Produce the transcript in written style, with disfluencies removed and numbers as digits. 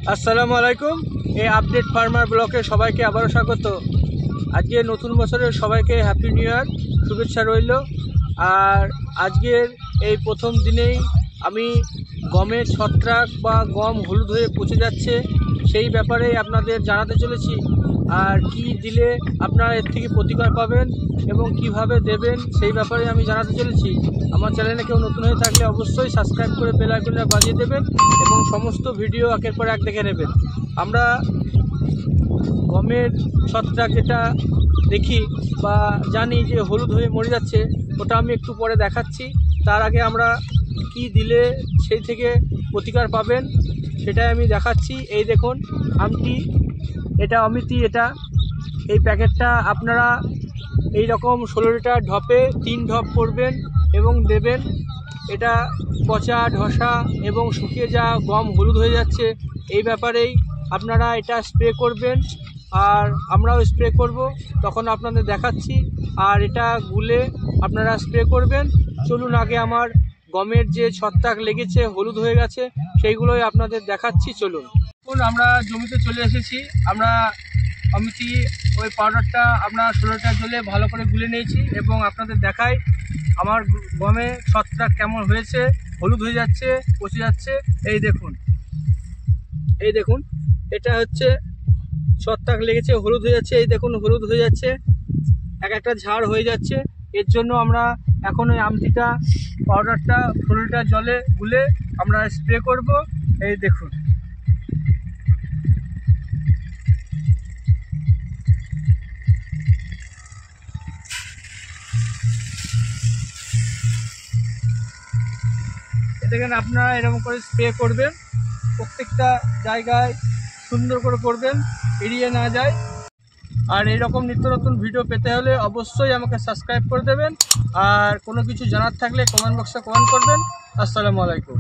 আসসালামু আলাইকুম। এই আপডেট ফার্মার ব্লকে সবাইকে আবারও স্বাগত। আজকে নতুন বছরের সবাইকে হ্যাপি নিউ ইয়ার শুভেচ্ছা রইল। আর আজকের এই প্রথম দিনেই আমি গমের ছত্রাক বা গম হলুদ হয়ে পচে যাচ্ছে সেই ব্যাপারে আপনাদের জানাতে চলেছি। আর কি দিলে আপনারা এর থেকে প্রতিকার পাবেন এবং কিভাবে দেবেন সেই ব্যাপারে আমি জানাতে চলেছি। আমার চ্যানেলে কেউ নতুন হয়ে থাকলে অবশ্যই সাবস্ক্রাইব করে বেল আইকনটা বাজিয়ে দেবেন এবং সমস্ত ভিডিও একের পর এক দেখে নেবেন। আমরা গমের ছত্রাক যেটা দেখি বা জানি যে হলুদ হয়ে মরে যাচ্ছে, ওটা আমি একটু পরে দেখাচ্ছি। তার আগে আমরা কি দিলে সেই থেকে প্রতিকার পাবেন সেটাই আমি দেখাচ্ছি। এই দেখুন আমটি, এটা অমিতি, এটা এই প্যাকেটটা আপনারা এই রকম 16 লিটার ঢপে 3 ঢপ করবেন এবং দেবেন। এটা পচা ঢসা এবং শুকিয়ে যাওয়া গম হলুদ হয়ে যাচ্ছে, এই ব্যাপারেই আপনারা এটা স্প্রে করবেন। আর আমরাও স্প্রে করব, তখন আপনাদের দেখাচ্ছি। আর এটা গুলে আপনারা স্প্রে করবেন। চলুন আগে আমার গমের যে ছত্রাক লেগেছে হলুদ হয়ে গেছে সেইগুলোই আপনাদের দেখাচ্ছি। চলুন। এখন আমরা জমিতে চলে এসেছি। আমরা অমিতি ওই পাউডারটা আমরা 16 লিটার জলে ভালো করে গুলে নিয়েছি এবং আপনাদের দেখাই আমার গমে ছত্রাক কেমন হয়েছে, হলুদ হয়ে যাচ্ছে, পচে যাচ্ছে। এই দেখুন, এই দেখুন, এটা হচ্ছে ছত্রাক লেগেছে, হলুদ হয়ে যাচ্ছে। এই দেখুন হলুদ হয়ে যাচ্ছে, এক একটা ঝাড় হয়ে যাচ্ছে। এর জন্য আমরা এখন ওই আমটিটা পাউডারটা 16 লিটার জলে গুলে আমরা স্প্রে করব। এই দেখুন, দেখেন আপনারা এরকম করে স্প্রে করবেন, প্রত্যেকটা জায়গায় সুন্দর করে করবেন, এড়িয়ে না যায়। আর এইরকম নিত্য নতুন ভিডিও পেতে হলে অবশ্যই আমাকে সাবস্ক্রাইব করে দেবেন। আর কোনো কিছু জানার থাকলে কমেন্ট বক্সে কমেন্ট করবেন। আসসালামু আলাইকুম।